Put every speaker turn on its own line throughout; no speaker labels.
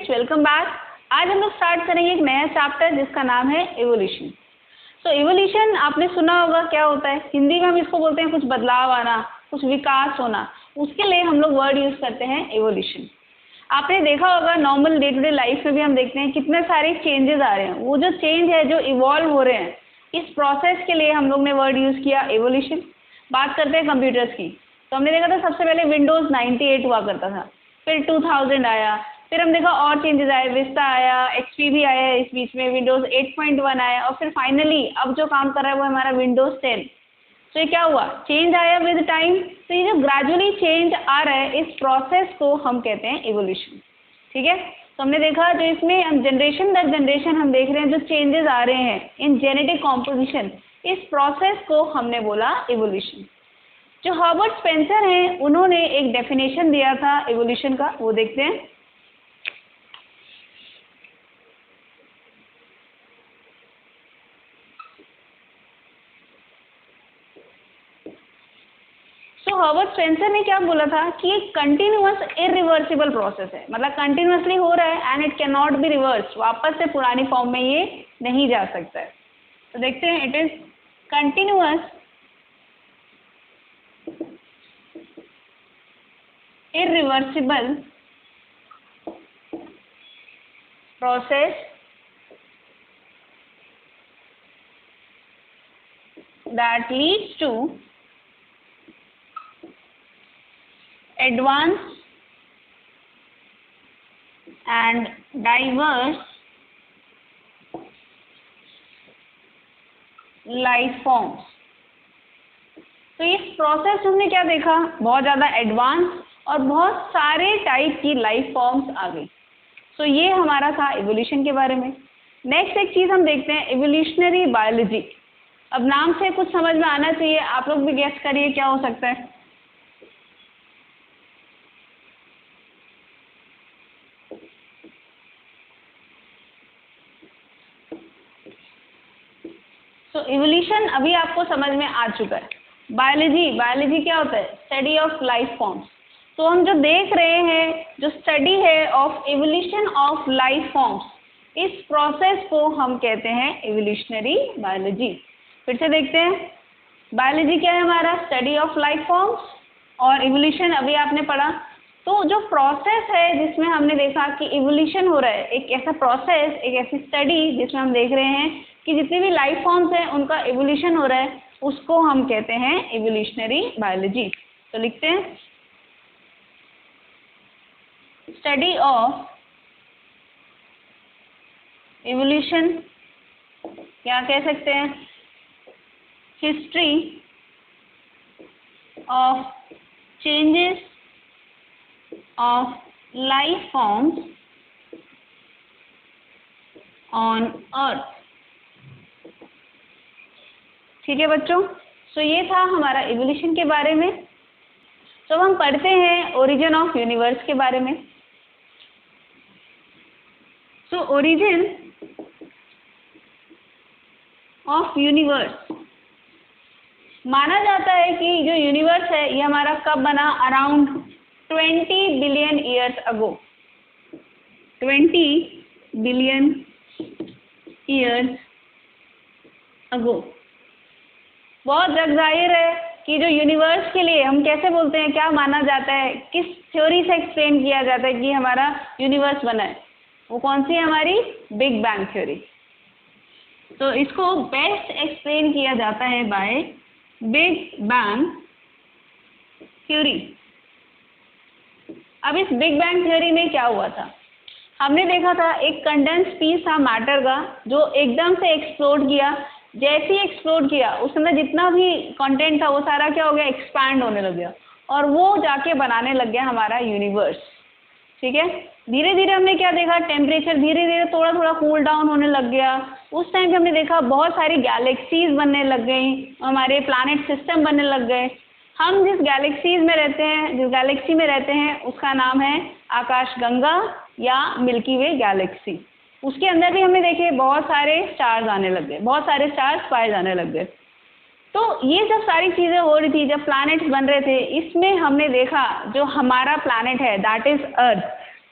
Welcome back. आज हम लोग स्टार्ट करेंगे एक नया चैप्टर जिसका नाम है एवोल्यूशन। तो एवोल्यूशन आपने सुना होगा क्या होता है, हिंदी में हम इसको बोलते हैं कुछ बदलाव आना, कुछ विकास होना। उसके लिए हम लोग वर्ड यूज करते हैं एवोल्यूशन। आपने देखा होगा normal day to day life में भी हम देखते हैं कितने सारे चेंजेस आ रहे हैं। वो जो चेंज है, जो इवॉल्व हो रहे हैं, इस प्रोसेस के लिए हम लोग ने वर्ड यूज किया एवोल्यूशन। बात करते हैं कंप्यूटर्स की, तो हमने देखा था सबसे पहले विंडोज 98 हुआ करता था, फिर 2000 आया, फिर हम देखा और चेंजेस आए, विस्टा आया, एक्सपी भी आया है इस बीच में, विंडोज 8.1 आया और फिर फाइनली अब जो काम कर रहा है वो हमारा विंडोज 10। तो ये क्या हुआ, चेंज आया विद टाइम। तो ये जो ग्रेजुअली चेंज आ रहा है, इस प्रोसेस को हम कहते हैं एवोल्यूशन। ठीक है, तो हमने देखा जो इसमें हम जनरेशन दर जनरेशन हम देख रहे हैं जो चेंजेस आ रहे हैं इन जेनेटिक कॉम्पोजिशन, इस प्रोसेस को हमने बोला एवोल्यूशन। जो हर्बर्ट स्पेंसर हैं उन्होंने एक डेफिनेशन दिया था एवोल्यूशन का, वो देखते हैं। हर्बर्ट स्पेंसर ने क्या बोला था कि एक कंटिन्यूअस इरिवर्सिबल प्रोसेस है, मतलब कंटिन्यूअसली हो रहा है and it can not be reverse, वापस से पुरानी फॉर्म में ये नहीं जा सकता है। तो देखते हैं, it is continuous irreversible process that leads to advanced and diverse life forms। तो इस प्रोसेस हमने क्या देखा, बहुत ज़्यादा एडवांस और बहुत सारे टाइप की लाइफ फॉर्म्स आ गई। सो ये हमारा था एवोल्यूशन के बारे में। नेक्स्ट एक चीज़ हम देखते हैं, एवोल्यूशनरी बायोलॉजी। अब नाम से कुछ समझ में आना चाहिए, आप लोग भी गेस करिए क्या हो सकता है। सो एवोल्यूशन अभी आपको समझ में आ चुका है। बायोलॉजी, बायोलॉजी क्या होता है, स्टडी ऑफ लाइफ फॉर्म्स। तो हम जो देख रहे हैं, जो स्टडी है of evolution of life forms, इस प्रोसेस को हम कहते हैं एवोल्यूशनरी बायोलॉजी। फिर से देखते हैं, बायोलॉजी क्या है हमारा, स्टडी ऑफ लाइफ फॉर्म्स, और एवोल्यूशन अभी आपने पढ़ा। तो जो प्रोसेस है जिसमें हमने देखा कि एवोल्यूशन हो रहा है, एक ऐसा प्रोसेस, एक ऐसी स्टडी जिसमें हम देख रहे हैं कि जितनी भी लाइफ फॉर्म्स हैं उनका एवोल्यूशन हो रहा है, उसको हम कहते हैं एवोल्यूशनरी बायोलॉजी। तो लिखते हैं, स्टडी ऑफ एवोल्यूशन, क्या कह सकते हैं, history of changes of life forms on earth. ठीक है बच्चों, सो ये था हमारा एवोल्यूशन के बारे में। तो हम पढ़ते हैं ओरिजिन ऑफ यूनिवर्स के बारे में। सो ओरिजिन ऑफ यूनिवर्स, माना जाता है कि जो यूनिवर्स है ये हमारा कब बना, around 20 billion years ago. 20 billion years ago. बहुत जग जाहिर है कि जो यूनिवर्स के लिए हम कैसे बोलते हैं, क्या माना जाता है, किस थ्योरी से एक्सप्लेन किया जाता है कि हमारा यूनिवर्स बना है, वो कौन सी है, हमारी बिग बैंग थ्योरी। तो इसको बेस्ट एक्सप्लेन किया जाता है बाय बिग बैंग थ्योरी। अब इस बिग बैंग थ्योरी में क्या हुआ था, हमने देखा था एक कंडेंस पीस था मैटर का जो एकदम से एक्सप्लोड किया। जैसे ही एक्सप्लोड किया उसके अंदर जितना भी कंटेंट था वो सारा क्या हो गया, एक्सपैंड होने लग गया और वो जाके बनाने लग गया हमारा यूनिवर्स। ठीक है, धीरे धीरे हमने क्या देखा, टेम्परेचर धीरे धीरे थोड़ा थोड़ा कूल डाउन होने लग गया। उस टाइम पे हमने देखा बहुत सारी गैलेक्सीज बनने लग गई, हमारे प्लैनेट सिस्टम बनने लग गए। हम जिस गैलेक्सीज में रहते हैं, जिस गैलेक्सी में रहते हैं, उसका नाम है आकाशगंगा या मिल्की वे गैलेक्सी। उसके अंदर भी हमने देखे बहुत सारे स्टार्स आने लग गए, बहुत सारे स्टार्स पाए जाने लग गए। तो ये जब सारी चीज़ें हो रही थी, जब प्लैनेट्स बन रहे थे, इसमें हमने देखा जो हमारा प्लैनेट है दैट इज अर्थ।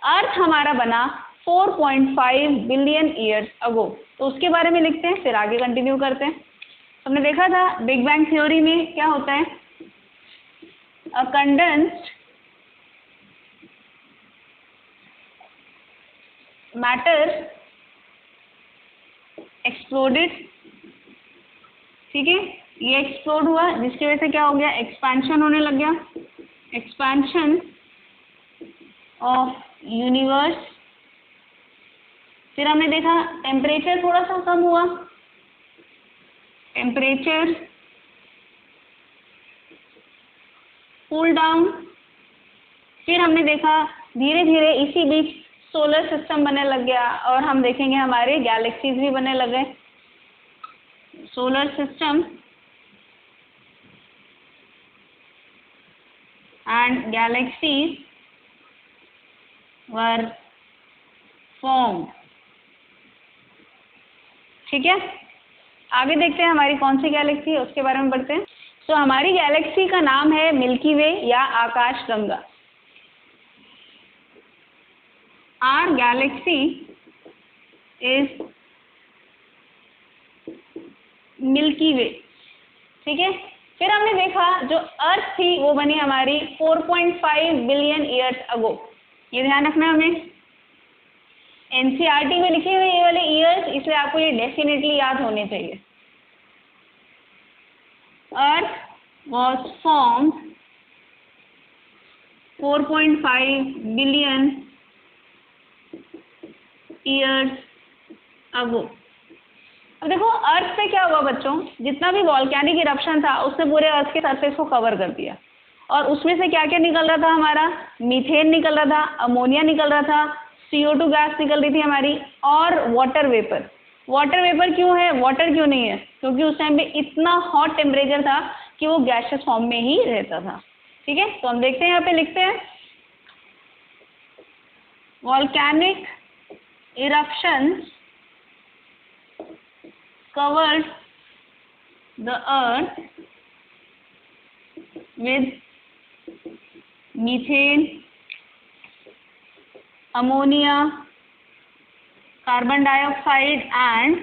अर्थ हमारा बना 4.5 बिलियन ईयर्स अगो। तो उसके बारे में लिखते हैं, फिर आगे कंटिन्यू करते हैं। हमने देखा था बिग बैंग थ्योरी में क्या होता है, अ कंडेंस्ड मैटर एक्सप्लोडेड, ठीक है, ये एक्सप्लोड हुआ जिसकी वजह से क्या हो गया, एक्सपेंशन होने लग गया, एक्सपेंशन ऑफ यूनिवर्स। फिर हमने देखा टेम्परेचर थोड़ा सा कम हुआ, टेम्परेचर कूल डाउन। फिर हमने देखा धीरे धीरे इसी बीच सोलर सिस्टम बनने लग गया और हम देखेंगे हमारे गैलेक्सीज भी बनने लगे। Solar system and galaxies were formed, ठीक है। आगे देखते हैं हमारी कौन सी गैलेक्सी है, उसके बारे में पढ़ते हैं। सो हमारी गैलेक्सी का नाम है मिल्की वे या आकाश गंगा। Our galaxy is Milky Way, ठीक है। फिर हमने देखा जो अर्थ थी वो बनी हमारी 4.5 बिलियन ईयर्स अगो। ये ध्यान रखना हमें, एनसीईआरटी में लिखे हुए ये वाले ईयर्स, इसलिए आपको ये डेफिनेटली याद होने चाहिए। अर्थ was formed 4.5 billion years ago. अब देखो अर्थ पे क्या हुआ बच्चों, जितना भी वॉल्केनिक इरप्शन था उसने पूरे अर्थ के सरफेस को कवर कर दिया और उसमें से क्या क्या निकल रहा था हमारा, मीथेन निकल रहा था, अमोनिया निकल रहा था, CO2 गैस निकल रही थी हमारी, और वाटर वेपर। वाटर वेपर क्यों है, वाटर क्यों नहीं है, क्योंकि उस टाइम पे इतना हॉट टेम्परेचर था कि वो गैसियस फॉर्म में ही रहता था, ठीक है। तो हम देखते हैं यहाँ पे लिखते हैं volcanic eruptions covered the earth with methane, ammonia, carbon dioxide and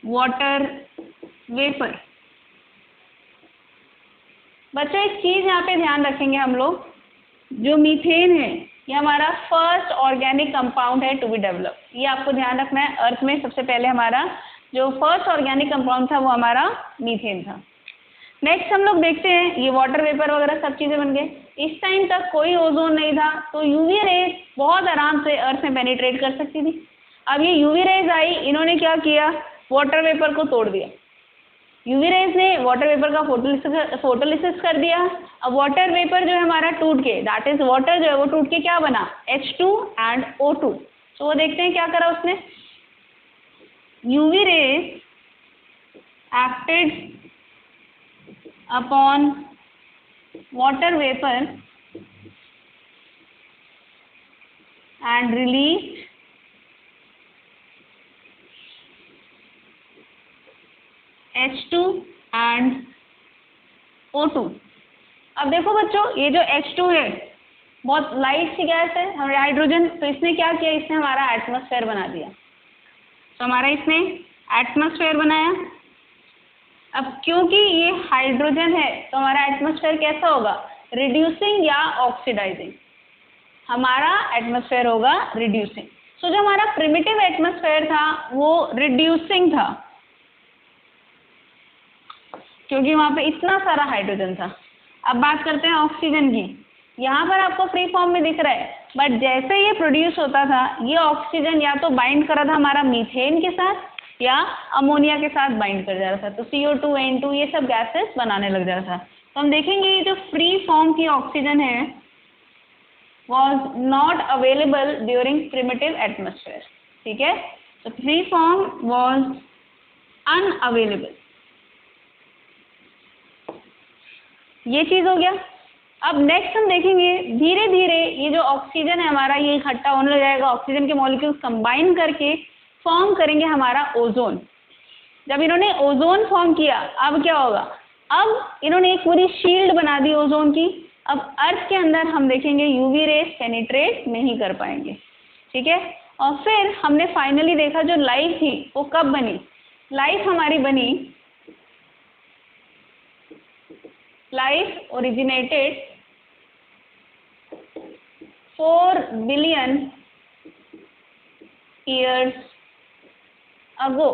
water vapor। बच्चों एक चीज यहाँ पे ध्यान रखेंगे हम लोग, जो मीथेन है ये हमारा फर्स्ट ऑर्गेनिक कंपाउंड है टू बी डेवलप। ये आपको ध्यान रखना है, अर्थ में सबसे पहले हमारा जो फर्स्ट ऑर्गेनिक कंपाउंड था वो हमारा मीथेन था। नेक्स्ट हम लोग देखते हैं ये वाटर वेपर वगैरह सब चीज़ें बन गए। इस टाइम तक कोई ओजोन नहीं था तो यूवी रेज बहुत आराम से अर्थ में पेनिट्रेट कर सकती थी। अब ये यूवी रेज आई, इन्होंने क्या किया, वाटर वेपर को तोड़ दिया। यूवी रेज ने वाटर वेपर का फोटोलिसिस कर दिया। अब वाटर वेपर जो है हमारा टूट के, दैट इज वाटर जो है वो टूट के क्या बना, H2 एंड O2। तो वो देखते हैं क्या करा उसने, UV rays acted upon water vapour and release H2 and O2। अब देखो बच्चों ये जो H2 है बहुत लाइट सी गैस है, हमारे हाइड्रोजन, तो इसने क्या किया, इसने हमारा एटमॉस्फेयर बना दिया। तो हमारा इसने एटमॉस्फेयर बनाया। अब क्योंकि ये हाइड्रोजन है तो हमारा एटमॉस्फेयर कैसा होगा, रिड्यूसिंग या ऑक्सीडाइजिंग, हमारा एटमॉस्फेयर होगा रिड्यूसिंग। सो जो हमारा प्रिमिटिव एटमॉस्फेयर था वो रिड्यूसिंग था क्योंकि वहाँ पे इतना सारा हाइड्रोजन था। अब बात करते हैं ऑक्सीजन की। यहाँ पर आपको फ्री फॉर्म में दिख रहा है, बट जैसे ये प्रोड्यूस होता था ये ऑक्सीजन या तो बाइंड कर रहा था हमारा मीथेन के साथ या अमोनिया के साथ बाइंड कर जा रहा था, तो CO2 N2 ये सब गैसेस बनाने लग जा रहा था। तो हम देखेंगे ये जो फ्री फॉर्म की ऑक्सीजन है was not available during primitive atmosphere, ठीक है। तो फ्री फॉर्म वॉज अनअवेलेबल, ये चीज हो गया। अब नेक्स्ट हम देखेंगे धीरे धीरे ये जो ऑक्सीजन है हमारा ये इकट्ठा होने लग जाएगा, ऑक्सीजन के मॉलिक्यूल्स कंबाइन करके फॉर्म करेंगे हमारा ओजोन। जब इन्होंने ओजोन फॉर्म किया अब क्या होगा, अब इन्होंने एक पूरी शील्ड बना दी ओजोन की। अब अर्थ के अंदर हम देखेंगे यूवी रेस पेनिट्रेट नहीं कर पाएंगे, ठीक है। और फिर हमने फाइनली देखा जो लाइफ थी वो कब बनी। लाइफ हमारी बनी, life originated 4 billion years ago.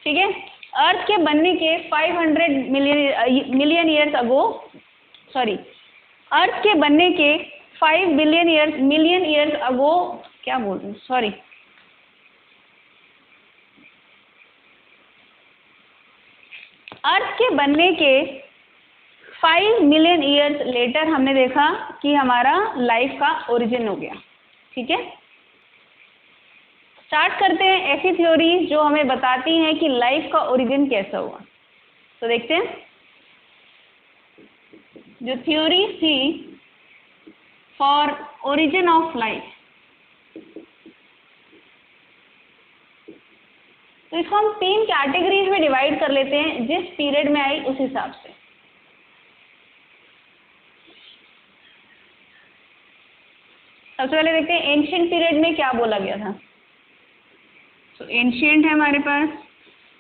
ठीक है, अर्थ के बनने के 500 मिलियन ईयर्स अगो, सॉरी, अर्थ के बनने के 5 मिलियन ईयर्स अगो, क्या बोल रही हूँ, सॉरी, अर्थ के बनने के 5 मिलियन ईयर्स लेटर हमने देखा कि हमारा लाइफ का ओरिजिन हो गया। ठीक है, स्टार्ट करते हैं ऐसी थ्योरी जो हमें बताती हैं कि लाइफ का ओरिजिन कैसा हुआ। तो देखते हैं, जो थ्योरी थी फॉर ओरिजिन ऑफ लाइफ, तो इसको हम 3 कैटेगरीज में डिवाइड कर लेते हैं, जिस पीरियड में आई उस हिसाब से। सबसे पहले देखते हैं एंशिएंट पीरियड में क्या बोला गया था। तो एंशिएंट है हमारे पास,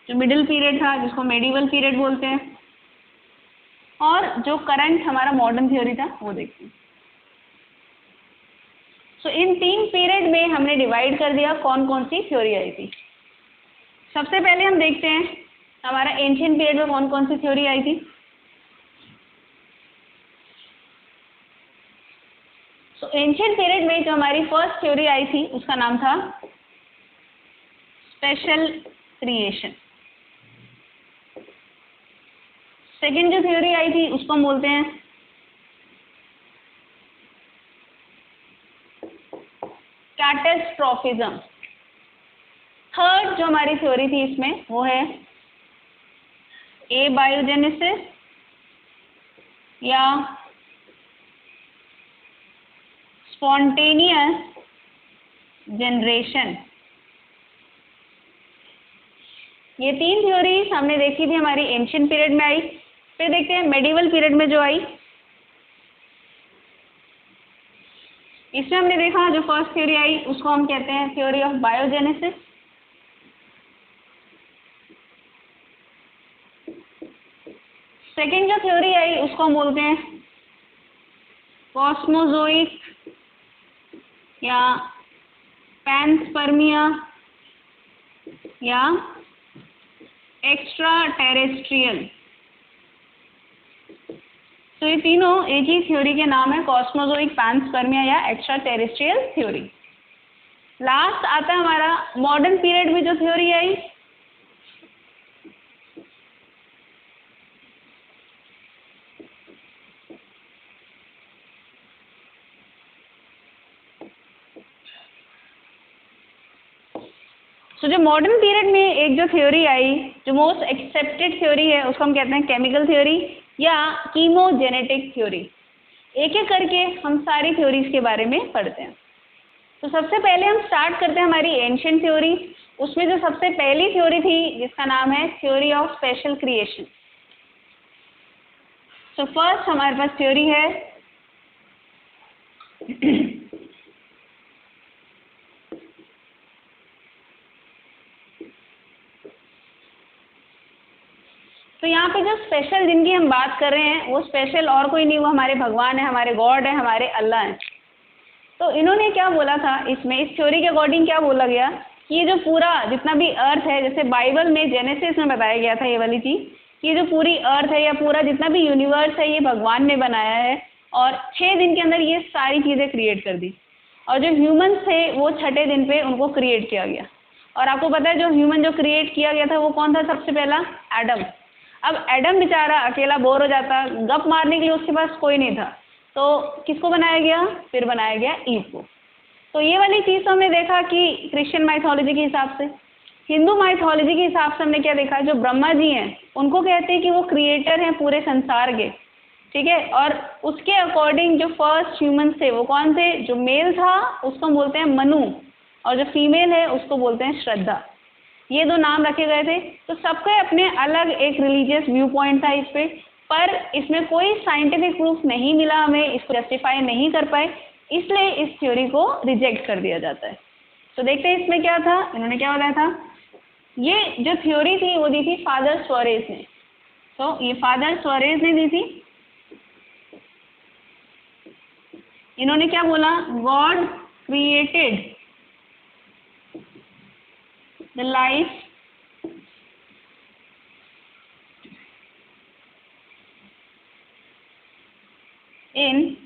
जो मिडिल पीरियड था जिसको मेडिवल पीरियड बोलते हैं, और जो करंट हमारा मॉडर्न थ्योरी था वो देखते हैं। सो इन 3 पीरियड में हमने डिवाइड कर दिया कौन कौन सी थ्योरी आई थी। सबसे पहले हम देखते हैं हमारा एंशिएंट पीरियड में कौन कौन सी थ्योरी आई थी। सो एंशिएंट पीरियड में जो हमारी फर्स्ट थ्योरी आई थी उसका नाम था स्पेशल क्रिएशन। सेकेंड जो थ्योरी आई थी उसको हम बोलते हैं कैटास्ट्रोफिज्म। थर्ड जो हमारी थ्योरी थी इसमें वो है एबायोजेनेसिस या स्पॉन्टेनियस जनरेशन। ये 3 थ्योरीज हमने देखी थी हमारी एंशिएंट पीरियड में आई। फिर देखते हैं मेडिवल पीरियड में जो आई, इसमें हमने देखा जो फर्स्ट थ्योरी आई उसको हम कहते हैं थ्योरी ऑफ बायोजेनेसिस। सेकेंड जो थ्योरी आई उसको हम बोलते हैं कॉस्मोजोइक या पैनस्पर्मिया या एक्स्ट्रा टेरेस्ट्रियल। तो ये तीनों एक ही थ्योरी के नाम है, कॉस्मोजोइक, पैनस्पर्मिया या एक्स्ट्रा टेरेस्ट्रियल थ्योरी। लास्ट आता है हमारा मॉडर्न पीरियड में जो थ्योरी आई, जो मॉडर्न पीरियड में एक जो थ्योरी आई, जो मोस्ट एक्सेप्टेड थ्योरी है उसको हम कहते हैं केमिकल थ्योरी या कीमोजेनेटिक थ्योरी। एक एक करके हम सारी थ्योरीज के बारे में पढ़ते हैं। तो सबसे पहले हम स्टार्ट करते हैं हमारी एंशिएंट थ्योरी। उसमें जो सबसे पहली थ्योरी थी जिसका नाम है थ्योरी ऑफ स्पेशल क्रिएशन। तो फर्स्ट हमारे पास थ्योरी है तो यहाँ पे जो स्पेशल जिनकी हम बात कर रहे हैं वो स्पेशल और कोई नहीं, वो हमारे भगवान है, हमारे गॉड है, हमारे अल्लाह हैं। तो इन्होंने क्या बोला था इसमें, इस थ्योरी के अकॉर्डिंग क्या बोला गया कि ये जो पूरा जितना भी अर्थ है, जैसे बाइबल में जेनेसिस में बताया गया था ये वाली चीज़, ये जो पूरी अर्थ है या पूरा जितना भी यूनिवर्स है ये भगवान ने बनाया है और 6 दिन के अंदर ये सारी चीज़ें क्रिएट कर दी। और जो ह्यूमंस थे वो 6ठे दिन पे उनको क्रिएट किया गया। और आपको पता है जो ह्यूमन जो क्रिएट किया गया था वो कौन था सबसे पहला? एडम। अब एडम बेचारा अकेला बोर हो जाता, गप मारने के लिए उसके पास कोई नहीं था, तो किसको बनाया गया? फिर बनाया गया ईव को। तो ये वाली चीज़ हमने देखा कि क्रिश्चियन माइथोलॉजी के हिसाब से, हिंदू माइथोलॉजी के हिसाब से हमने क्या देखा, जो ब्रह्मा जी हैं उनको कहते हैं कि वो क्रिएटर हैं पूरे संसार के, ठीक है। और उसके अकॉर्डिंग जो फर्स्ट ह्यूमंस थे वो कौन थे? जो मेल था उसको बोलते हैं मनु और जो फीमेल है उसको बोलते हैं श्रद्धा। ये 2 नाम रखे गए थे। तो सबके अपने अलग एक रिलीजियस व्यू पॉइंट था इस पे, पर इसमें कोई साइंटिफिक प्रूफ नहीं मिला हमें, इसको जस्टिफाई नहीं कर पाए, इसलिए इस थ्योरी को रिजेक्ट कर दिया जाता है। तो देखते हैं इसमें क्या था, इन्होंने क्या बताया था। ये जो थ्योरी थी वो दी थी फादर स्वरेज ने। तो ये फादर स्वरेज ने दी थी। इन्होंने क्या बोला, God created the life in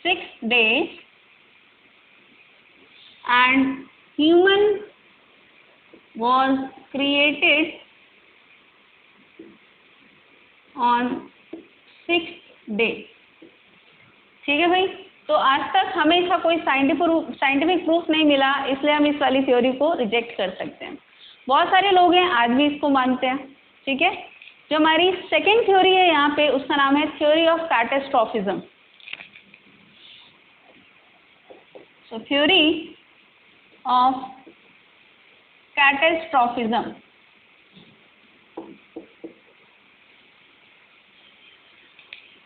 6 days and human was created on 6th day। ठीक है भाई, तो आज तक हमें इसका कोई साइंटिफिक प्रूफ नहीं मिला, इसलिए हम इस वाली थ्योरी को रिजेक्ट कर सकते हैं। बहुत सारे लोग हैं आज भी इसको मानते हैं। ठीक है, जो हमारी सेकेंड थ्योरी है यहाँ पे, उसका नाम है theory of catastrophism. So theory of catastrophism.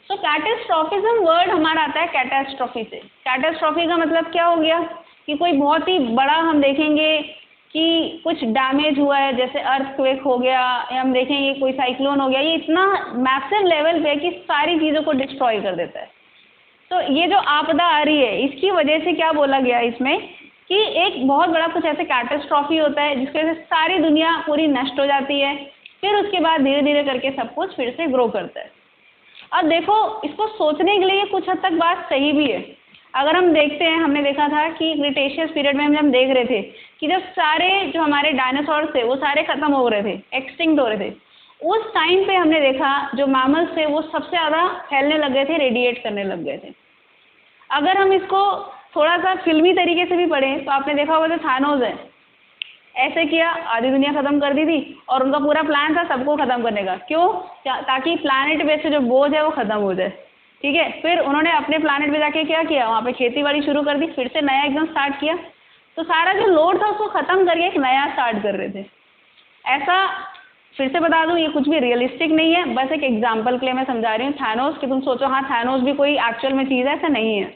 So catastrophism word हमारा आता है कैटास्ट्रॉफी से। कैटास्ट्रॉफी का मतलब क्या हो गया कि कोई बहुत ही बड़ा, हम देखेंगे कि कुछ डैमेज हुआ है, जैसे अर्थक्वेक हो गया, या हम देखेंगे कोई साइक्लोन हो गया, ये इतना मैसिव लेवल पे है कि सारी चीज़ों को डिस्ट्रॉय कर देता है। तो ये जो आपदा आ रही है, इसकी वजह से क्या बोला गया इसमें कि एक बहुत बड़ा कुछ ऐसे कैटास्ट्रॉफी होता है जिसकी वजह से सारी दुनिया पूरी नष्ट हो जाती है, फिर उसके बाद धीरे धीरे करके सब कुछ फिर से ग्रो करता है। अब देखो, इसको सोचने के लिए कुछ हद तक बात सही भी है। अगर हम देखते हैं, हमने देखा था कि क्रिटेशियस पीरियड में हम देख रहे थे कि जब सारे जो हमारे डायनासोर थे वो सारे खत्म हो रहे थे, एक्सटिंक्ट हो रहे थे, उस टाइम पे हमने देखा जो मैमल्स थे वो सबसे ज़्यादा फैलने लग गए थे, रेडिएट करने लग गए थे। अगर हम इसको थोड़ा सा फिल्मी तरीके से भी पढ़ें तो आपने देखा होगा जो थानोस है, ऐसे किया, आधी दुनिया ख़त्म कर दी थी, और उनका पूरा प्लान था सबको ख़त्म करने का। क्यों? ताकि प्लानट पे से जो बोझ है वो ख़त्म हो जाए। ठीक है, फिर उन्होंने अपने प्लानट पे जाके क्या किया, वहाँ पे खेती बाड़ी शुरू कर दी, फिर से नया एकदम स्टार्ट किया। तो सारा जो लोड था उसको ख़त्म करके एक नया स्टार्ट कर रहे थे। ऐसा फिर से बता दूँ, ये कुछ भी रियलिस्टिक नहीं है, बस एक एग्जाम्पल के लिए मैं समझा रही हूँ। थानोस कि तुम सोचो हाँ थानोस भी कोई एक्चुअल में चीज़ है, ऐसा नहीं है।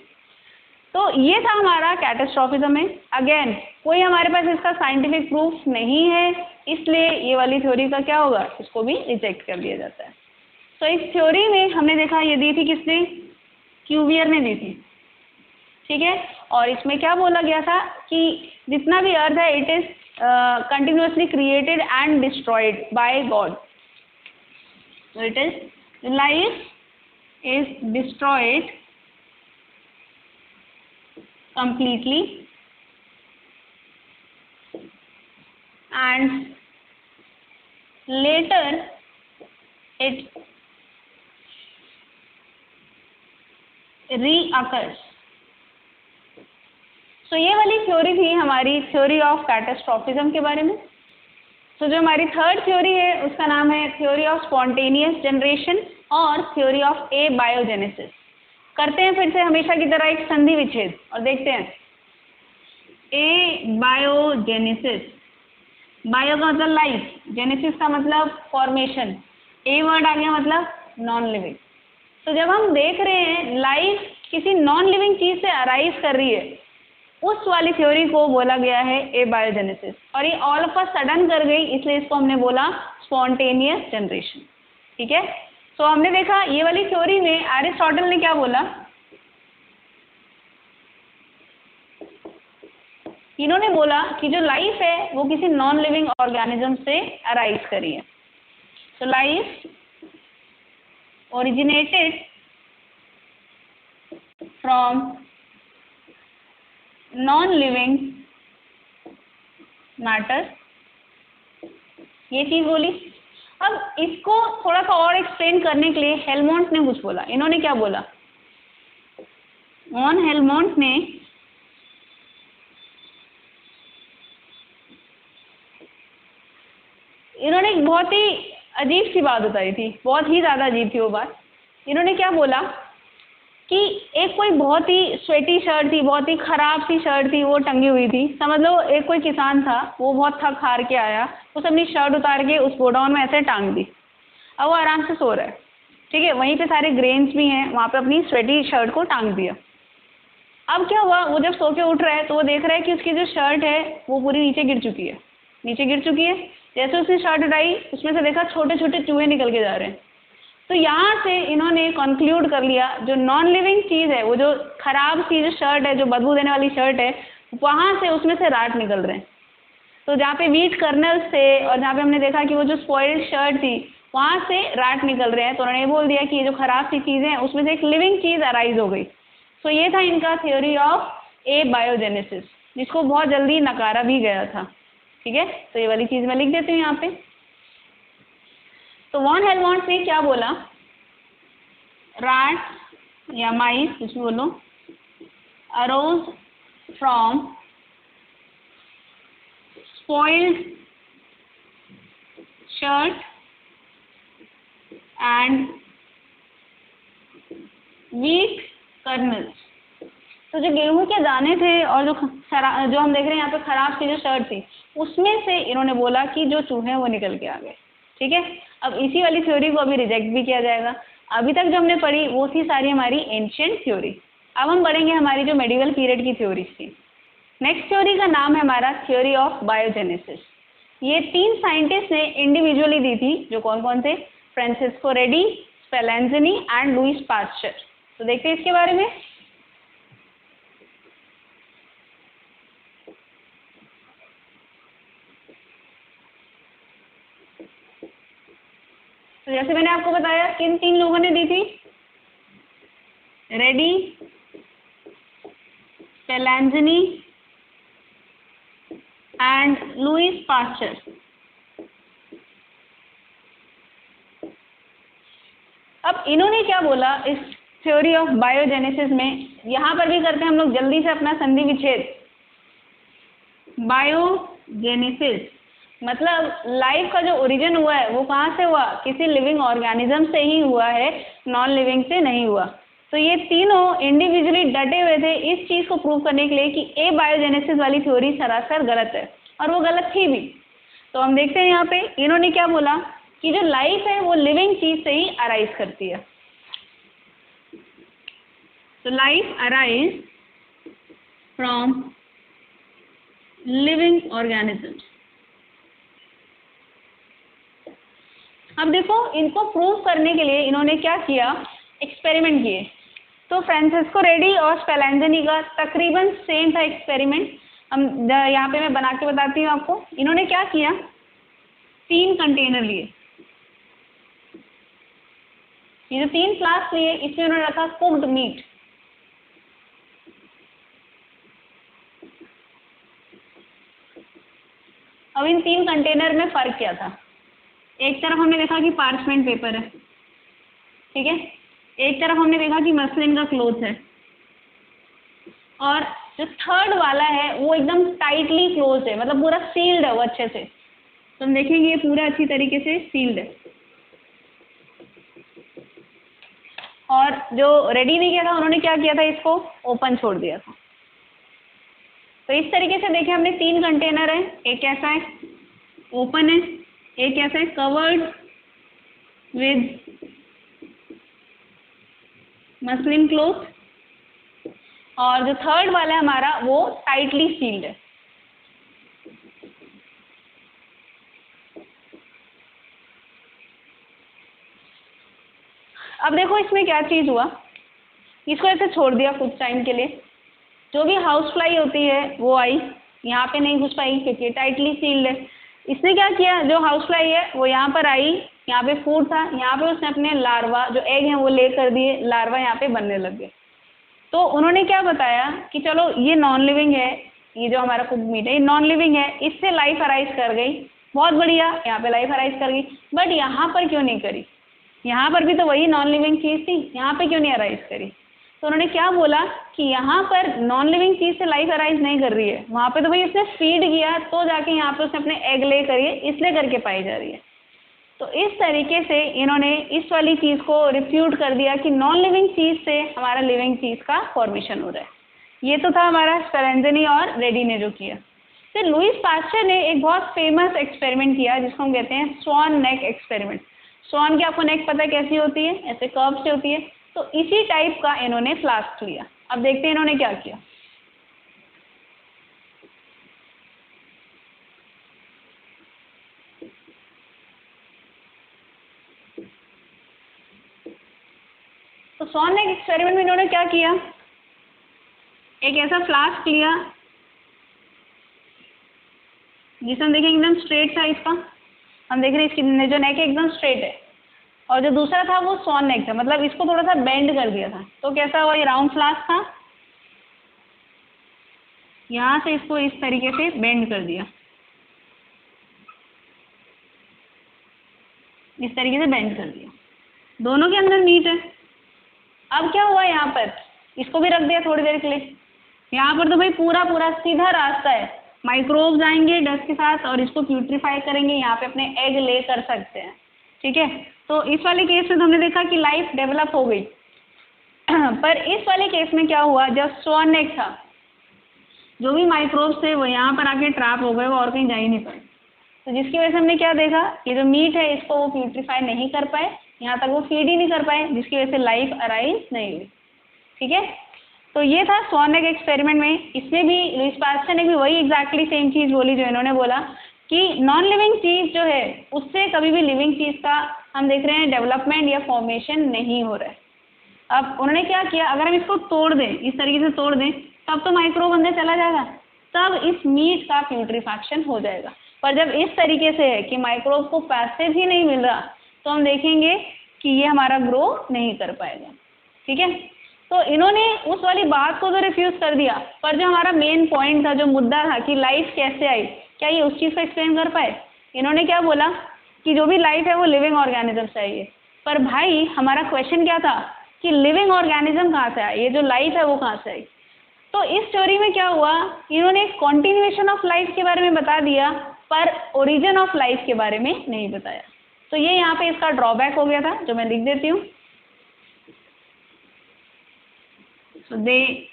तो ये था हमारा कैटास्ट्रोफिज्म में। अगेन कोई हमारे पास इसका साइंटिफिक प्रूफ नहीं है, इसलिए ये वाली थ्योरी का क्या होगा, इसको भी रिजेक्ट कर दिया जाता है। तो इस थ्योरी में हमने देखा ये दी थी किसने, क्यूवियर ने दी थी। ठीक है, और इसमें क्या बोला गया था कि जितना भी अर्थ है it is continuously created and destroyed by God. So it is, life is destroyed completely and later it reoccurs। तो ये वाली थ्योरी थी हमारी थ्योरी ऑफ कैटास्ट्रोफिज्म के बारे में। तो जो हमारी थर्ड थ्योरी है उसका नाम है थ्योरी ऑफ स्पॉन्टेनियस जनरेशन और थ्योरी ऑफ ए बायोजेनेसिस। करते हैं फिर से हमेशा की तरह एक संधि विच्छेद और देखते हैं। ए बायोजेनेसिस, बायो का मतलब लाइफ, जेनेसिस का मतलब फॉर्मेशन, ए वर्ड आ गया मतलब नॉन लिविंग। तो जब हम देख रहे हैं लाइफ किसी नॉन लिविंग चीज से अराइज कर रही है, उस वाली थ्योरी को बोला गया है ए बायोजेनेसिस। और ये ऑल ऑफ अ सडन कर गई, इसलिए इसको हमने बोला स्पॉन्टेनियस जनरेशन। ठीक है, तो हमने देखा ये वाली थ्योरी में एरिस्टोटल ने क्या बोला, इन्होंने बोला कि जो लाइफ है वो किसी नॉन लिविंग ऑर्गेनिज्म से अराइज करी है। तो life originated from non living matter, ये चीज बोली। अब इसको थोड़ा सा और एक्सप्लेन करने के लिए हेलमोंट ने कुछ बोला। इन्होंने क्या बोला, वॉन हेलमोंट ने इन्होंने एक बहुत ही अजीब सी बात बताई थी, बहुत ही ज़्यादा अजीब थी वो बात। इन्होंने क्या बोला कि एक कोई बहुत ही स्वेटी शर्ट थी, बहुत ही ख़राब सी शर्ट थी, वो टंगी हुई थी। समझ लो एक कोई किसान था, वो बहुत थक हार के आया, उसने अपनी शर्ट उतार के उस गोडाउन में ऐसे टांग दी। अब वो आराम से सो रहा है, ठीक है, वहीं पे सारे ग्रेन्स भी हैं, वहाँ पे अपनी स्वेटी शर्ट को टांग दिया। अब क्या हुआ, वो जब सो के उठ रहा है तो वो देख रहा है कि उसकी जो शर्ट है वो पूरी नीचे गिर चुकी है, नीचे गिर चुकी है। जैसे उसने शर्ट उठाई उसमें से देखा छोटे छोटे चूहे निकल के जा रहे हैं। तो यहाँ से इन्होंने कंक्लूड कर लिया जो नॉन लिविंग चीज़ है, वो जो खराब सी जो शर्ट है, जो बदबू देने वाली शर्ट है, वहाँ से उसमें से राट निकल रहे हैं। तो जहाँ पे वीट कर्नल से और जहाँ पे हमने देखा कि वो जो स्पॉइल्ड शर्ट थी वहाँ से राट निकल रहे हैं, तो उन्होंने ये बोल दिया कि ये जो खराब सी चीज़ें हैं उसमें से एक लिविंग चीज़ अराइज हो गई। सो ये था इनका थ्योरी ऑफ एबायोजेनेसिस, जिसको बहुत जल्दी नकारा भी गया था। ठीक है, तो ये वाली चीज़ मैं लिख देती हूँ यहाँ पे। तो वॉन हेलमोंट्स ने क्या बोला, रैट्स या माइस कुछ भी बोलो, arrows from spoiled shirt and wheat colonel's. तो जो गेहूं के दाने थे और जो हम देख रहे हैं यहाँ पे खराब सी जो शर्ट थी, उसमें से इन्होंने बोला कि जो चूहे हैं वो निकल के आ गए। ठीक है, अब इसी वाली थ्योरी को अभी रिजेक्ट भी किया जाएगा। अभी तक जो हमने पढ़ी वो थी सारी हमारी एंशिएंट थ्योरी। अब हम पढ़ेंगे हमारी जो मेडिवल पीरियड की थ्योरीज थी। नेक्स्ट थ्योरी का नाम है हमारा थ्योरी ऑफ बायोजेनेसिस। ये 3 साइंटिस्ट ने इंडिविजुअली दी थी, जो कौन कौन थे, Francisco Redi, Spallanzani and Louis Pasteur. तो देखते हैं इसके बारे में। तो जैसे मैंने आपको बताया किन 3 लोगों ने दी थी, ready, Spallanzani and Louis pasture. अब इन्होंने क्या बोला इस थ्योरी ऑफ बायोजेनेसिस में, यहाँ पर भी करते हैं हम लोग जल्दी से अपना संधि विच्छेद। बायोजेनेसिस मतलब लाइफ का जो ओरिजिन हुआ है वो कहाँ से हुआ, किसी लिविंग ऑर्गेनिज्म से ही हुआ है, नॉन लिविंग से नहीं हुआ। तो ये तीनों इंडिविजुअली डटे हुए थे इस चीज़ को प्रूव करने के लिए कि ए बायोजेनेसिस वाली थ्योरी सरासर गलत है, और वो गलत थी भी। तो हम देखते हैं यहाँ पे इन्होंने क्या बोला कि जो लाइफ है वो लिविंग चीज़ से ही अराइज करती है। तो life arise from living organisms. अब देखो इनको प्रूव करने के लिए इन्होंने क्या किया, एक्सपेरिमेंट किए। तो फ्रांसिस्को रेडी और स्पेलेंज़नी का तकरीबन सेम था एक्सपेरिमेंट। हम यहाँ पे मैं बना के बताती हूँ आपको। इन्होंने क्या किया, 3 कंटेनर लिए, ये जो 3 फ्लास्क लिए इसमें उन्होंने रखा कुक्ड मीट। अब इन 3 कंटेनर में फ़र्क क्या था, एक तरफ हमने देखा कि पार्चमेंट पेपर है, ठीक है, एक तरफ हमने देखा कि मसलिन का क्लोथ है, और जो थर्ड वाला है वो एकदम टाइटली क्लोज है, मतलब पूरा सील्ड है वो अच्छे से। तो हम देखेंगे ये पूरा अच्छी तरीके से सील्ड है। और जो रेडी नहीं किया था उन्होंने क्या किया था, इसको ओपन छोड़ दिया था। तो इस तरीके से देखें हमने 3 कंटेनर है, एक कैसा है ओपन है, एक कैसा है कवर्ड विद मसलिन क्लोथ, और जो थर्ड वाला है हमारा वो टाइटली सील्ड है। अब देखो इसमें क्या चीज़ हुआ, इसको ऐसे छोड़ दिया कुछ टाइम के लिए, जो भी हाउस फ्लाई होती है वो आई, यहाँ पे नहीं घुस पाई क्योंकि टाइटली सील्ड है। इसने क्या किया, जो हाउस फ्लाई है वो यहाँ पर आई, यहाँ पे फूड था, यहाँ पे उसने अपने लार्वा जो एग हैं वो ले कर दिए, लार्वा यहाँ पे बनने लग गए। तो उन्होंने क्या बताया कि चलो ये नॉन लिविंग है, ये जो हमारा कुक मीट है ये नॉन लिविंग है, इससे लाइफ अराइज कर गई, बहुत बढ़िया, यहाँ पे लाइफ अराइज कर गई, बट यहाँ पर क्यों नहीं करी, यहाँ पर भी तो वही नॉन लिविंग चीज़ थी, यहाँ पे क्यों नहीं अराइज करी। तो उन्होंने क्या बोला कि यहाँ पर नॉन लिविंग चीज़ से लाइफ अराइज नहीं कर रही है, वहाँ पे तो भाई उसने फीड किया तो जाके यहाँ पे उसने अपने एग ले करिए इसलिए करके पाई जा रही है। तो इस तरीके से इन्होंने इस वाली चीज़ को रिफ्यूट कर दिया कि नॉन लिविंग चीज़ से हमारा लिविंग चीज़ का फॉर्मेशन हो रहा है। ये तो था हमारा स्पेलेंज़नी और रेडी ने जो किया। फिर लुईस पास्चर ने एक बहुत फेमस एक्सपेरिमेंट किया जिसको हम कहते हैं स्वान नेक एक्सपेरिमेंट। स्वान की आपको नेक पता है कैसी होती है, ऐसे कर्व से होती है। तो इसी टाइप का इन्होंने फ्लास्क लिया अब देखते हैं इन्होंने क्या किया। तो स्वॉन नेक एक्सपेरिमेंट में इन्होंने क्या किया, एक ऐसा फ्लास्क लिया जिसे हम देखेंगे एकदम स्ट्रेट था इसका, हम देख रहे हैं इसकी जो नेक है एकदम स्ट्रेट है, और जो दूसरा था वो स्वॉन नेक था, मतलब इसको थोड़ा सा बेंड कर दिया था। तो कैसा हुआ, ये राउंड फ्लास्क था, यहाँ से इसको इस तरीके से बेंड कर दिया, इस तरीके से बेंड कर दिया, दोनों के अंदर मीट है। अब क्या हुआ यहाँ पर, इसको भी रख दिया थोड़ी देर के लिए। यहाँ पर तो भाई पूरा पूरा सीधा रास्ता है, माइक्रोब्स आएंगे डस्ट के साथ और इसको प्यूट्रीफाई करेंगे, यहाँ पे अपने एग ले कर सकते हैं, ठीक है। तो इस वाले केस में तो हमने देखा कि लाइफ डेवलप हो गई पर इस वाले केस में क्या हुआ, जब स्वॉन नेक था, जो भी माइक्रोब्स थे वो यहाँ पर आके ट्रैप हो गए, वो और कहीं जा ही नहीं पाए। तो जिसकी वजह से हमने क्या देखा, ये जो मीट है इसको वो प्यूट्रीफाई नहीं कर पाए, यहाँ तक वो फीड ही नहीं कर पाए, जिसकी वजह से लाइफ अराइज नहीं हुई, ठीक है। तो ये था स्वॉन नेक एक्सपेरिमेंट में। इसमें भी लुईस पास्चर ने भी वही एग्जैक्टली सेम चीज़ बोली जो इन्होंने बोला कि नॉन लिविंग चीज़ जो है उससे कभी भी लिविंग चीज़ का हम देख रहे हैं डेवलपमेंट या फॉर्मेशन नहीं हो रहा है। अब उन्होंने क्या किया, अगर हम इसको तोड़ दें, इस तरीके से तोड़ दें, तब तो माइक्रोब अंदर चला जाएगा, तब इस मीट का प्यूट्रीफैक्शन हो जाएगा। पर जब इस तरीके से है कि माइक्रोब को पैसिव ही नहीं मिल रहा, तो हम देखेंगे कि ये हमारा ग्रो नहीं कर पाएगा, ठीक है। तो इन्होंने उस वाली बात को तो रिफ्यूज कर दिया, पर जो हमारा मेन पॉइंट था, जो मुद्दा था कि लाइफ कैसे आई, क्या ये उस चीज़ को एक्सप्लेन कर पाए। इन्होंने क्या बोला कि जो भी लाइफ है वो लिविंग ऑर्गेनिज्म से आई है। पर भाई हमारा क्वेश्चन क्या था कि लिविंग ऑर्गेनिज्म कहाँ से आया, ये जो लाइफ है वो कहाँ से आई। तो इस थ्योरी में क्या हुआ, इन्होंने कॉन्टिन्यूएशन ऑफ लाइफ के बारे में बता दिया, पर ओरिजिन ऑफ लाइफ के बारे में नहीं बताया। तो ये यहाँ पे इसका ड्रॉबैक हो गया था, जो मैं लिख देती हूँ। So they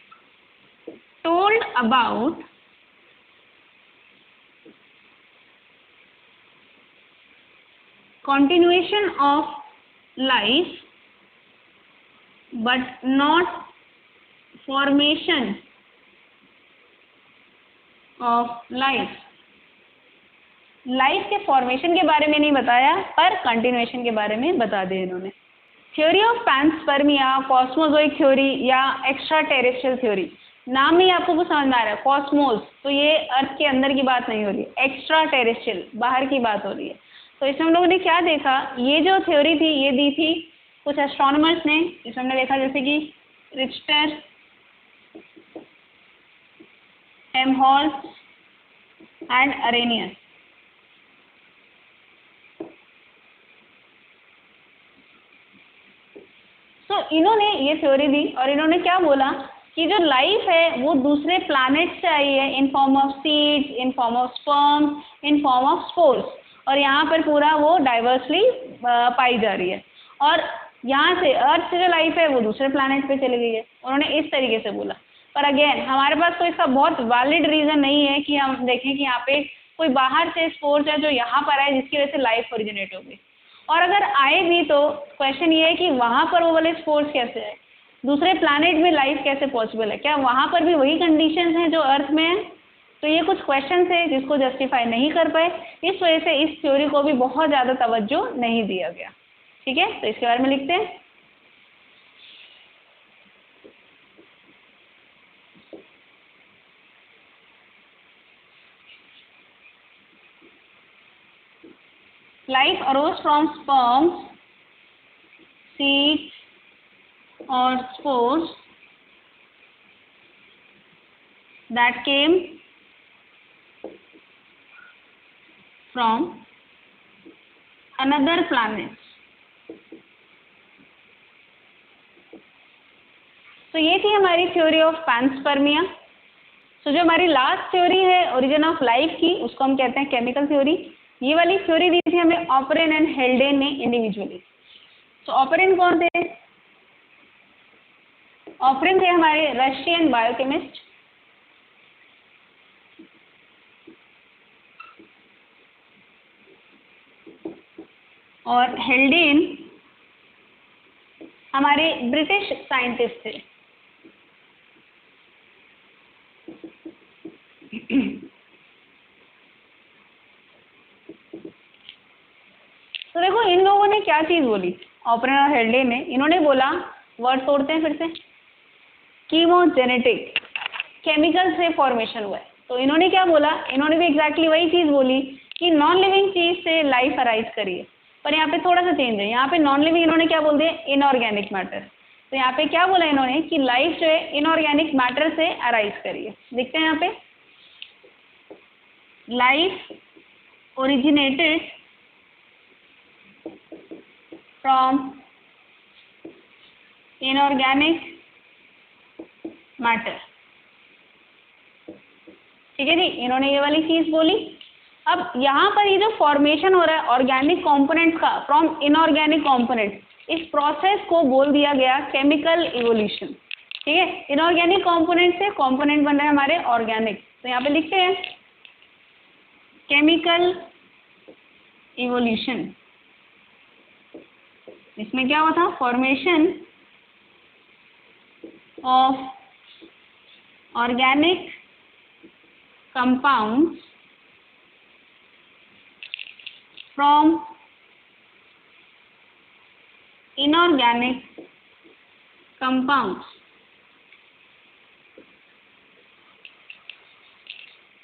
told about continuation of life but not formation of life. Life के फॉर्मेशन के बारे में नहीं बताया, पर कंटिन्यूएशन के बारे में बता दिया इन्होंने। Theory of panspermia, cosmozoic theory या एक्स्ट्रा टेरेस्ट्रियल थ्योरी, नाम में ही आपको कुछ समझ में आ रहा है। कॉस्मोस तो ये अर्थ के अंदर की बात नहीं हो रही है, एक्स्ट्रा टेरेस्ट्रियल बाहर की बात हो रही है। तो इसमें हम लोगों ने क्या देखा, ये जो थ्योरी थी ये दी थी कुछ एस्ट्रोनॉमर्स ने। इसमें हमने देखा जैसे कि रिचटर, हेल्महोल्ट्ज एंड अरेनियस। तो इन्होंने ये थ्योरी दी और इन्होंने क्या बोला कि जो लाइफ है वो दूसरे प्लैनेट से आई है, in form of seeds, in form of sperm, in form of spores, और यहाँ पर पूरा वो डाइवर्सली पाई जा रही है। और यहाँ से अर्थ से जो लाइफ है वो दूसरे प्लैनेट पे चली गई है, उन्होंने इस तरीके से बोला। पर अगेन हमारे पास कोई इसका बहुत वैलिड रीज़न नहीं है कि हम देखें कि यहाँ पे कोई बाहर से स्पोर्स है जो यहाँ पर आए जिसकी वजह से लाइफ ओरिजिनेट हो गई। और अगर आए भी तो क्वेश्चन ये है कि वहाँ पर वो वाले स्पोर्स कैसे आए, दूसरे प्लैनेट में लाइफ कैसे पॉसिबल है, क्या वहाँ पर भी वही कंडीशंस हैं जो अर्थ में है। तो ये कुछ क्वेश्चन है जिसको जस्टिफाई नहीं कर पाए, इस वजह से इस थ्योरी को भी बहुत ज़्यादा तवज्जो नहीं दिया गया, ठीक है। तो इसके बारे में लिखते हैं। Life arose from sperms, seeds or spores that came from another planet. तो ये थी हमारी थ्योरी ऑफ पैंसपर्मिया। तो जो हमारी लास्ट थ्योरी है ओरिजिन ऑफ लाइफ की, उसको हम कहते हैं केमिकल थ्योरी। ये वाली थ्योरी दी थी हमें ऑपरेन एंड हेल्डेन ने इंडिविजुअली। तो ऑपरेन कौन थे? ऑपरेन थे हमारे रशियन बायोकेमिस्ट, और हेल्डेन हमारे ब्रिटिश साइंटिस्ट थे। क्या चीज़ बोली ऑपरेन और हेल्डे ने? इन्होंने बोला, वर्ड तोड़ते हैं फिर से, कीमोजेनेटिक, केमिकल से फॉर्मेशन हुआ है। तो इन्होंने क्या बोला? इन्होंने भी एग्जैक्टली वही चीज़ बोली कि नॉन लिविंग चीज़ से लाइफ अराइज करी है, पर यहाँ पे थोड़ा सा चेंज है। यहाँ पे नॉन लिविंग इन्होंने क्या बोल दिया? Inorganic matter. तो यहाँ पे क्या बोला इन्होंने कि लाइफ जो है इनऑर्गेनिक मैटर से अराइज करी है। देखते हैं यहाँ पे, life originated from inorganic matter. ठीक है जी, इन्होंने ये वाली चीज बोली। अब यहाँ पर ये जो फॉर्मेशन हो रहा है ऑर्गेनिक कंपोनेंट्स का फ्रॉम इनऑर्गेनिक कंपोनेंट, इस प्रोसेस को बोल दिया गया केमिकल इवोल्यूशन। ठीक है, इनऑर्गेनिक कंपोनेंट से कंपोनेंट बन रहे हैं हमारे ऑर्गेनिक। तो यहाँ पे लिखते हैं केमिकल इवोल्यूशन। इसमें क्या हुआ था? Formation of organic compounds from inorganic compounds।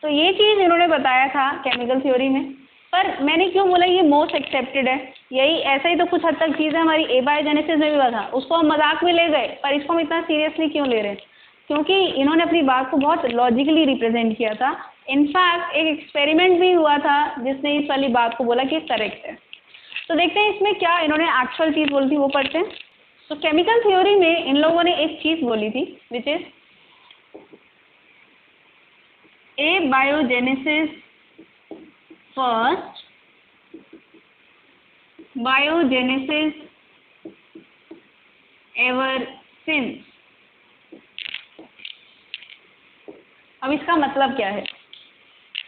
तो ये चीज़ इन्होंने बताया था केमिकल थ्योरी में। पर मैंने क्यों बोला ये मोस्ट एक्सेप्टेड है? यही ऐसा ही तो कुछ हद तक चीज़ें हमारी एबायोजेनेसिस में भी हुआ था, उसको हम मजाक में ले गए, पर इसको हम इतना सीरियसली क्यों ले रहे हैं? क्योंकि इन्होंने अपनी बात को बहुत लॉजिकली रिप्रेजेंट किया था। इनफैक्ट एक एक्सपेरिमेंट भी हुआ था जिसने इस वाली बात को बोला कि करेक्ट है। तो देखते हैं इसमें क्या इन्होंने एक्चुअल चीज़ बोली थी, वो पढ़ते हैं। तो केमिकल थ्योरी में इन लोगों ने एक चीज़ बोली थी which is abiogenesis first, biogenesis ever since. अब इसका मतलब क्या है?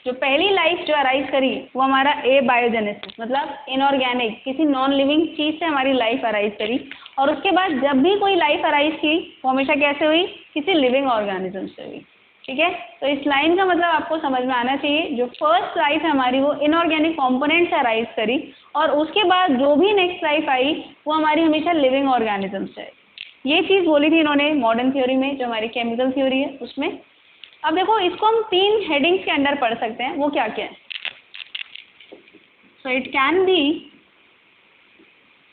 जो पहली लाइफ जो अराइज करी वो हमारा एबायोजेनेसिस, मतलब इनऑर्गेनिक, किसी नॉन लिविंग चीज़ से हमारी लाइफ अराइज करी। और उसके बाद जब भी कोई लाइफ अराइज की वो हमेशा कैसे हुई? किसी लिविंग ऑर्गेनिज्म से हुई। ठीक है, तो इस लाइन का मतलब आपको समझ में आना चाहिए, जो फर्स्ट लाइफ है हमारी वो इनऑर्गेनिक कंपोनेंट से अराइज करी, और उसके बाद जो भी नेक्स्ट लाइफ आई वो हमारी हमेशा लिविंग ऑर्गेनिज्म से है। ये चीज़ बोली थी इन्होंने मॉडर्न थ्योरी में, जो हमारी केमिकल थ्योरी है उसमें। अब देखो, इसको हम 3 हेडिंग्स के अंडर पढ़ सकते हैं। वो क्या क्या है? So it can be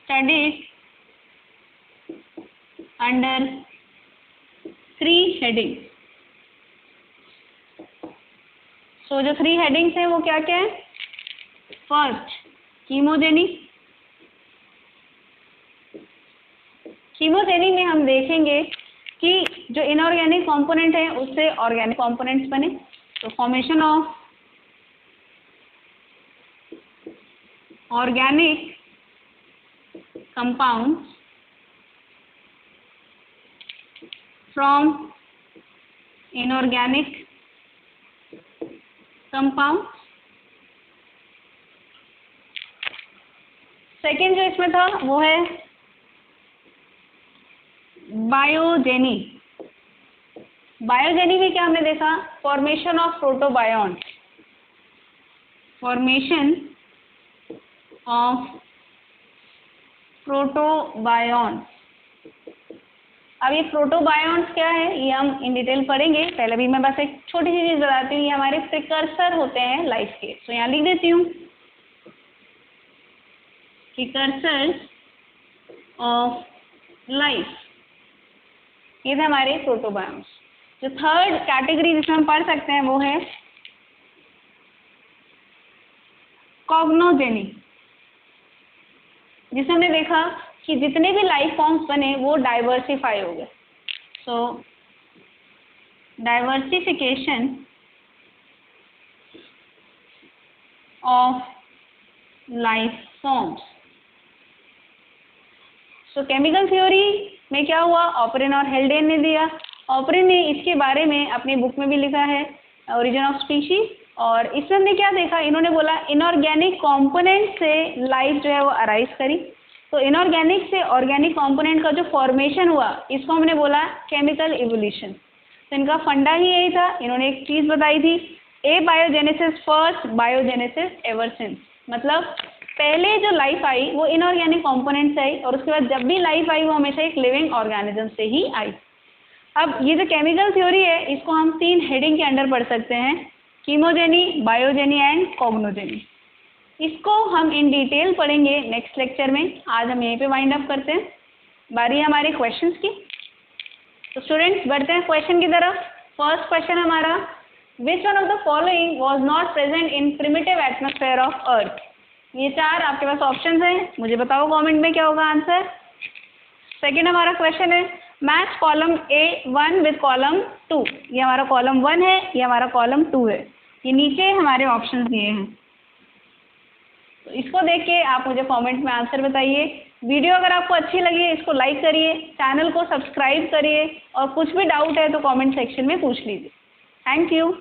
studied under 3 headings. So जो 3 हेडिंग्स हैं वो क्या क्या है? फर्स्ट, कीमोजेनी। कीमोजेनी में हम देखेंगे कि जो इनऑर्गेनिक कंपोनेंट है उससे ऑर्गेनिक कंपोनेंट्स बने। तो formation of organic compounds from inorganic compound. Second जो इसमें था वो है बायोजेनी। बायोजेनी में क्या हमने देखा? Formation of protobion, formation of protobion. अब ये प्रोटोबायोन्स क्या है ये हम इन डिटेल पढ़ेंगे। पहले भी मैं बस एक छोटी सी चीज बताती हूँ, ये हमारे प्रिकर्सर होते हैं लाइफ के। तो यहाँ लिख देती हूँ, प्रिकर्सर ऑफ लाइफ, ये थे हमारे प्रोटोबायोन्स। जो थर्ड कैटेगरी जिसमें हम पढ़ सकते हैं वो है कॉग्नोजेनी, जिसमें हमने देखा कि जितने भी लाइफ फॉर्म्स बने वो डाइवर्सिफाई हो गए। So diversification of life forms. So chemical theory में क्या हुआ? ऑपरेन और हेल्डेन ने दिया। ऑपरेन ने इसके बारे में अपनी बुक में भी लिखा है, ओरिजिन ऑफ स्पीशीज। और इसमें हमने क्या देखा? इन्होंने बोला इनऑर्गेनिक कंपोनेंट से लाइफ जो है वो अराइज करी। तो इनऑर्गेनिक से ऑर्गेनिक कंपोनेंट का जो फॉर्मेशन हुआ इसको हमने बोला केमिकल इवोल्यूशन। तो इनका फंडा ही यही था। इन्होंने एक चीज़ बताई थी, abiogenesis first, biogenesis ever since. मतलब पहले जो लाइफ आई वो इनऑर्गेनिक कंपोनेंट से आई, और उसके बाद जब भी लाइफ आई वो हमेशा एक लिविंग ऑर्गेनिज्म से ही आई। अब ये जो केमिकल थ्योरी है इसको हम 3 हेडिंग के अंडर पढ़ सकते हैं, कीमोजेनी, बायोजेनी एंड कॉग्नोजेनी। इसको हम इन डिटेल पढ़ेंगे नेक्स्ट लेक्चर में। आज हम यहीं पे वाइंड अप करते हैं। बारी है हमारे क्वेश्चंस की। तो स्टूडेंट्स बढ़ते हैं क्वेश्चन की तरफ। फर्स्ट क्वेश्चन हमारा, which one of the following was not present in primitive atmosphere of earth. ये 4 आपके पास ऑप्शंस हैं, मुझे बताओ कमेंट में क्या होगा आंसर। सेकंड हमारा क्वेश्चन है, match column A1 with column 2। ये हमारा कॉलम 1 है, ये हमारा कॉलम 2 है। ये नीचे हमारे ऑप्शंस दिए हैं, तो इसको देख के आप मुझे कमेंट में आंसर बताइए। वीडियो अगर आपको अच्छी लगी है इसको लाइक करिए, चैनल को सब्सक्राइब करिए, और कुछ भी डाउट है तो कमेंट सेक्शन में पूछ लीजिए। Thank you.